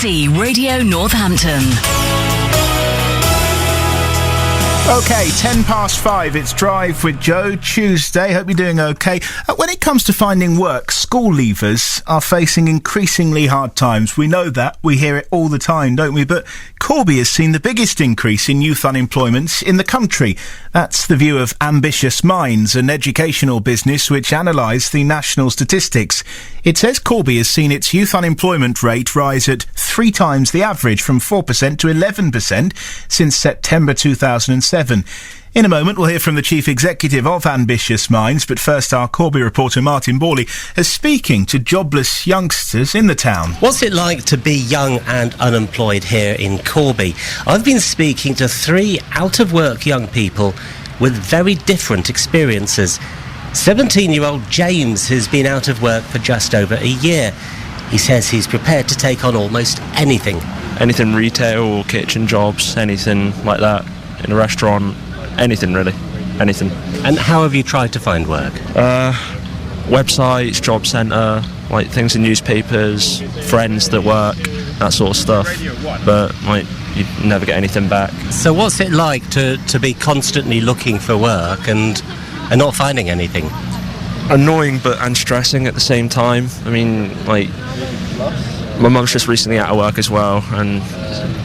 BBC Radio Northampton. OK, 5:10, it's Drive with Joe, Tuesday. Hope you're doing OK. When it comes to finding work, school leavers are facing increasingly hard times. We know that. We hear it all the time, don't we? But Corby has seen the biggest increase in youth unemployment in the country. That's the view of Ambitious Minds, an educational business which analysed the national statistics. It says Corby has seen its youth unemployment rate rise at 3 times the average, from 4% to 11% since September 2007. In a moment, we'll hear from the chief executive of Ambitious Minds, but first our Corby reporter Martin Borley is speaking to jobless youngsters in the town. What's it like to be young and unemployed here in Corby? I've been speaking to 3 out-of-work young people with very different experiences. 17-year-old James has been out of work for just over a year. He says he's prepared to take on almost anything. Anything retail or kitchen jobs, anything like that, in a restaurant, anything really, anything. And how have you tried to find work? Websites, job centre, like things in newspapers, friends that work, that sort of stuff. But like, you never get anything back. So what's it like to be constantly looking for work and not finding anything? Annoying and stressing at the same time. I mean, like, my mum's just recently out of work as well and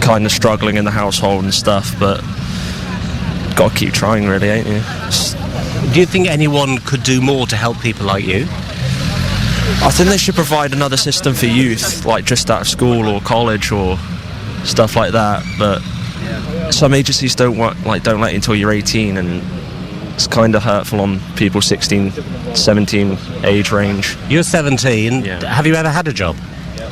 kind of struggling in the household and stuff, but got to keep trying really, ain't you? Do you think anyone could do more to help people like you? I think they should provide another system for youth, like just out of school or college or stuff like that, but some agencies don't let you until you're 18, and it's kind of hurtful on people 16, 17 age range. You're 17. Yeah. Have you ever had a job?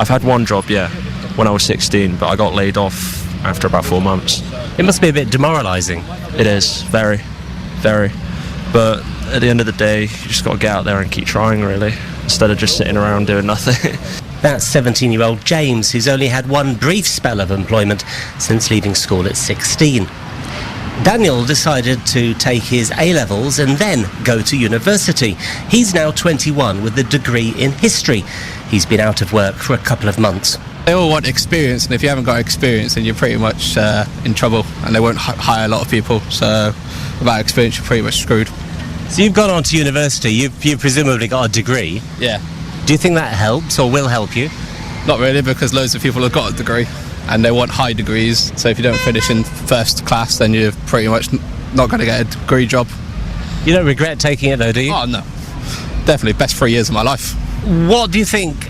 I've had one job, yeah, when I was 16, but I got laid off after about 4 months. It must be a bit demoralising. It is, very, very. But at the end of the day, you just got to get out there and keep trying, really, instead of just sitting around doing nothing. That's 17-year-old James, who's only had one brief spell of employment since leaving school at 16. Daniel decided to take his A-levels and then go to university. He's now 21 with a degree in history. He's been out of work for a couple of months. They all want experience, and if you haven't got experience, then you're pretty much in trouble, and they won't hire a lot of people. So without experience, you're pretty much screwed. So you've gone on to university. You've presumably got a degree. Yeah. Do you think that helps or will help you? Not really, because loads of people have got a degree, and they want high degrees. So if you don't finish in first class, then you're pretty much not going to get a degree job. You don't regret taking it though, do you? Oh, no. Definitely, best 3 years of my life. What do you think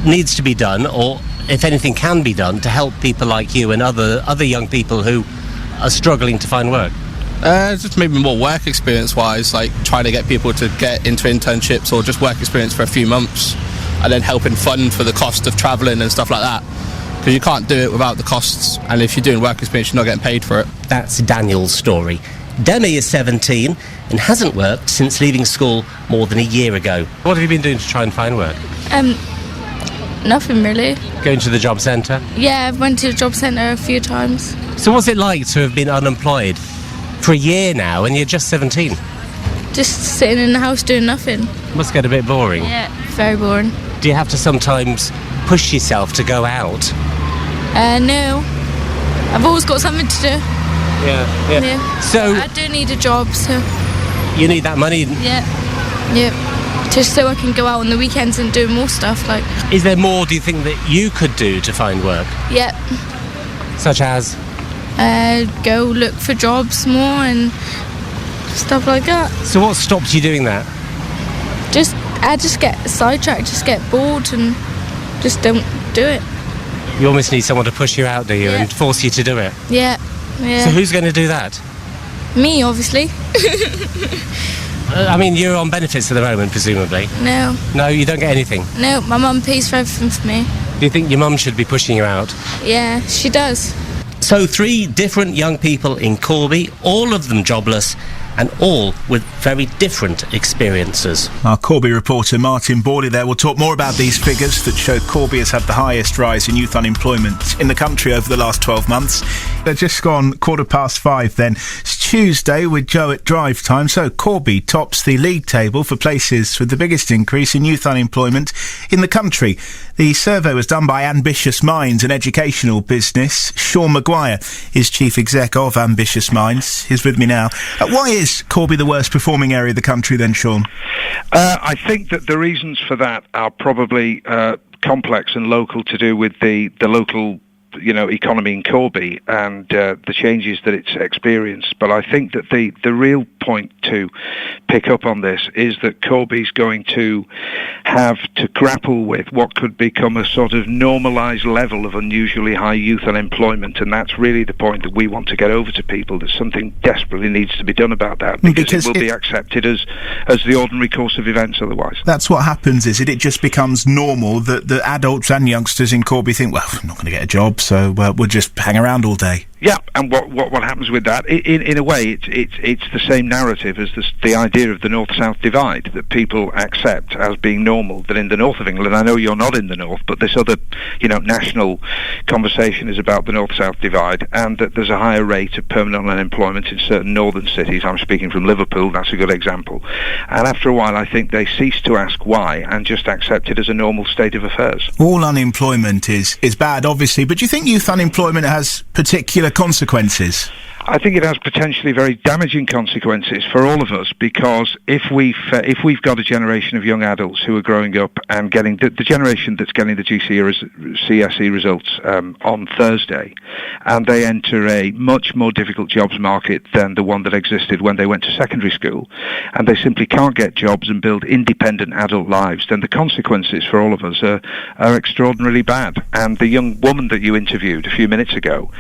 needs to be done, or if anything can be done, to help people like you and other young people who are struggling to find work? Just maybe more work experience-wise, like trying to get people to get into internships or just work experience for a few months, and then helping fund for the cost of travelling and stuff like that. Because you can't do it without the costs, and if you're doing work experience, you're not getting paid for it. That's Daniel's story. Demi is 17 and hasn't worked since leaving school more than a year ago. What have you been doing to try and find work? Nothing really. Going to the job centre? Yeah, I've went to the job centre a few times. So what's it like to have been unemployed for a year now and you're just 17? Just sitting in the house doing nothing. Must get a bit boring. Yeah, very boring. Do you have to sometimes push yourself to go out? No. I've always got something to do. Yeah. So I do need a job, so... You need that money? Yeah. Just so I can go out on the weekends and do more stuff, like... Is there more, do you think, that you could do to find work? Yeah. Such as? Go look for jobs more and stuff like that. So what stops you doing that? I just get sidetracked, just get bored and just don't do it. You almost need someone to push you out, do you, Yeah. and force you to do it? Yeah. So who's going to do that? Me, obviously. I mean, you're on benefits at the moment, presumably. No. No, you don't get anything? No, my mum pays for everything for me. Do you think your mum should be pushing you out? Yeah, she does. So 3 different young people in Corby, all of them jobless, and all with very different experiences. Our Corby reporter Martin Borley there will talk more about these figures that show Corby has had the highest rise in youth unemployment in the country over the last 12 months. They're just gone 5:15 then. Tuesday with Joe at Drive Time. So Corby tops the league table for places with the biggest increase in youth unemployment in the country. The survey was done by Ambitious Minds, an educational business. Sean McGuire is chief exec of Ambitious Minds. He's with me now. Why is Corby the worst performing area of the country then, Sean? I think that the reasons for that are probably complex and local, to do with the local economy in Corby and the changes that it's experienced. But I think that the real point to pick up on this is that Corby's going to have to grapple with what could become a sort of normalised level of unusually high youth unemployment, and that's really the point that we want to get over to people, that something desperately needs to be done about that, because it will be accepted as the ordinary course of events otherwise. That's what happens, is it just becomes normal that the adults and youngsters in Corby think, well, I'm not going to get a job, so we'll just hang around all day. Yeah, and what happens with that? In a way, it's the same narrative as the idea of the North-South divide that people accept as being normal. That in the north of England, I know you're not in the north, but this other, national conversation is about the North-South divide, and that there's a higher rate of permanent unemployment in certain northern cities. I'm speaking from Liverpool. That's a good example. And after a while, I think they cease to ask why and just accept it as a normal state of affairs. All unemployment is bad, obviously, but do you think youth unemployment has particular consequences? I think it has potentially very damaging consequences for all of us, because if we've got a generation of young adults who are growing up and getting the generation that's getting the GCSE results on Thursday, and they enter a much more difficult jobs market than the one that existed when they went to secondary school, and they simply can't get jobs and build independent adult lives, then the consequences for all of us are extraordinarily bad. And the young woman that you interviewed a few minutes ago,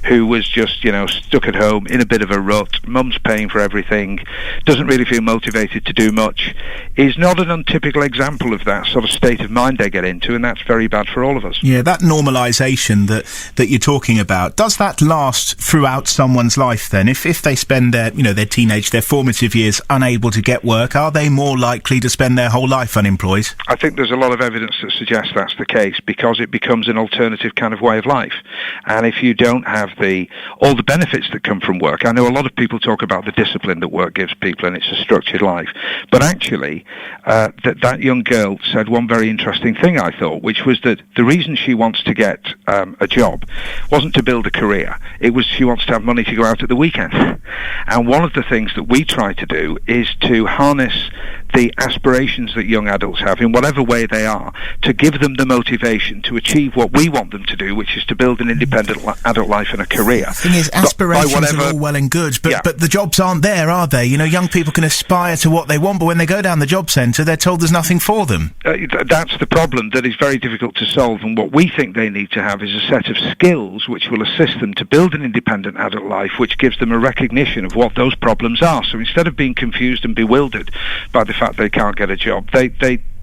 who was just stuck at home in a bit of a rut, mum's paying for everything, doesn't really feel motivated to do much, is not an untypical example of that sort of state of mind they get into, and that's very bad for all of us. Yeah, that normalisation that you're talking about, does that last throughout someone's life then? If they spend their their formative years unable to get work, are they more likely to spend their whole life unemployed? I think there's a lot of evidence that suggests that's the case, because it becomes an alternative kind of way of life. And if you don't have all the benefits that come from work, I know a lot of people talk about the discipline that work gives people, and it's a structured life. But actually, that young girl said one very interesting thing, I thought, which was that the reason she wants to get a job wasn't to build a career. It was she wants to have money to go out at the weekend. And one of the things that we try to do is to harness the aspirations that young adults have, in whatever way they are, to give them the motivation to achieve what we want them to do, which is to build an independent adult life and a career. The thing is, aspirations are all well and good, but the jobs aren't there, are they? Young people can aspire to what they want, but when they go down the job centre, they're told there's nothing for them. That's the problem that is very difficult to solve, and what we think they need to have is a set of skills which will assist them to build an independent adult life, which gives them a recognition of what those problems are. So instead of being confused and bewildered by the fact they can't get a job, they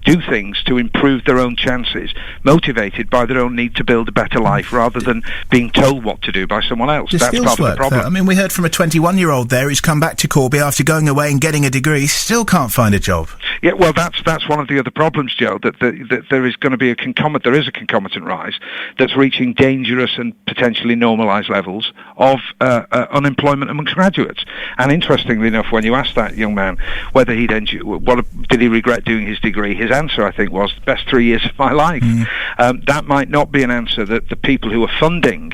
do things to improve their own chances, motivated by their own need to build a better life, rather than being told what to do by someone else. That's part of the problem. I mean, we heard from a 21-year-old there who's come back to Corby after going away and getting a degree, still can't find a job. Yeah, well, that's one of the other problems, Joe, that there is going to be a concomitant rise that's reaching dangerous and potentially normalised levels of unemployment amongst graduates. And interestingly enough, when you asked that young man whether did he regret doing his degree, his answer, I think, was the best 3 years of my life. That might not be an answer that the people who are funding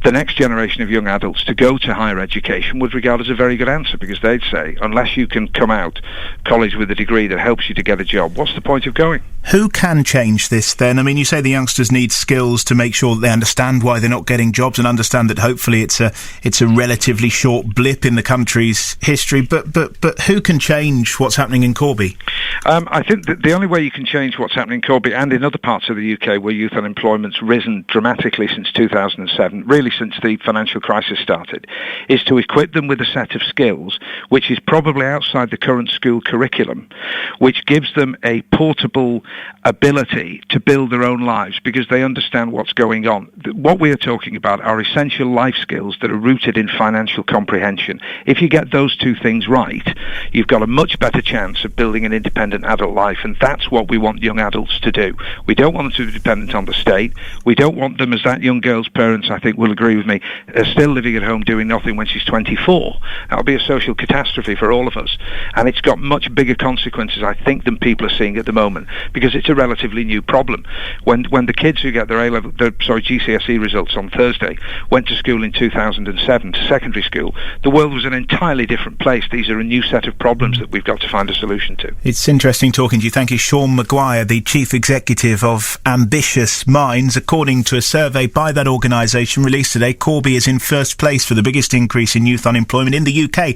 the next generation of young adults to go to higher education would regard as a very good answer, because they'd say, unless you can come out college with a degree that helps you to get a job, what's the point of going? Who can change this then? I mean, you say the youngsters need skills to make sure that they understand why they're not getting jobs, and understand that hopefully it's a relatively short blip in the country's history, but who can change what's happening in Corby? I think that the only way you can change what's happening in Corby and in other parts of the UK where youth unemployment's risen dramatically since 2007, really since the financial crisis started, is to equip them with a set of skills which is probably outside the current school curriculum, which gives them a portable ability to build their own lives, because they understand what's going on. What we are talking about are essential life skills that are rooted in financial comprehension. If you get those two things right, you've got a much better chance of building an independent independent adult life, and that's what we want young adults to do. We don't want them to be dependent on the state. We don't want them, as that young girl's parents, I think, will agree with me, still living at home doing nothing when she's 24. That'll be a social catastrophe for all of us, and it's got much bigger consequences, I think, than people are seeing at the moment, because it's a relatively new problem. When the kids who get their GCSE results on Thursday went to school in 2007, to secondary school, the world was an entirely different place. These are a new set of problems that we've got to find a solution to. It's interesting talking to you. Thank you, Sean McGuire, the Chief Executive of Ambitious Minds. According to a survey by that organisation released today, Corby is in first place for the biggest increase in youth unemployment in the UK.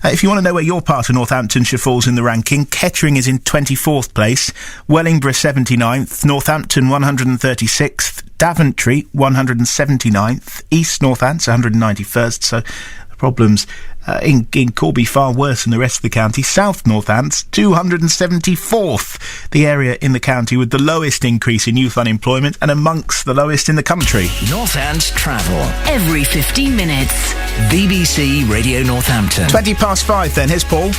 If you want to know where your part of Northamptonshire falls in the ranking, Kettering is in 24th place, Wellingborough 79th, Northampton 136th, Daventry 179th, East Northants 191st, so the problems in Corby far worse than the rest of the county. South Northants 274th, the area in the county with the lowest increase in youth unemployment and amongst the lowest in the country. Northants Travel. Every 15 minutes. BBC Radio Northampton. 5:20 then, here's Paul.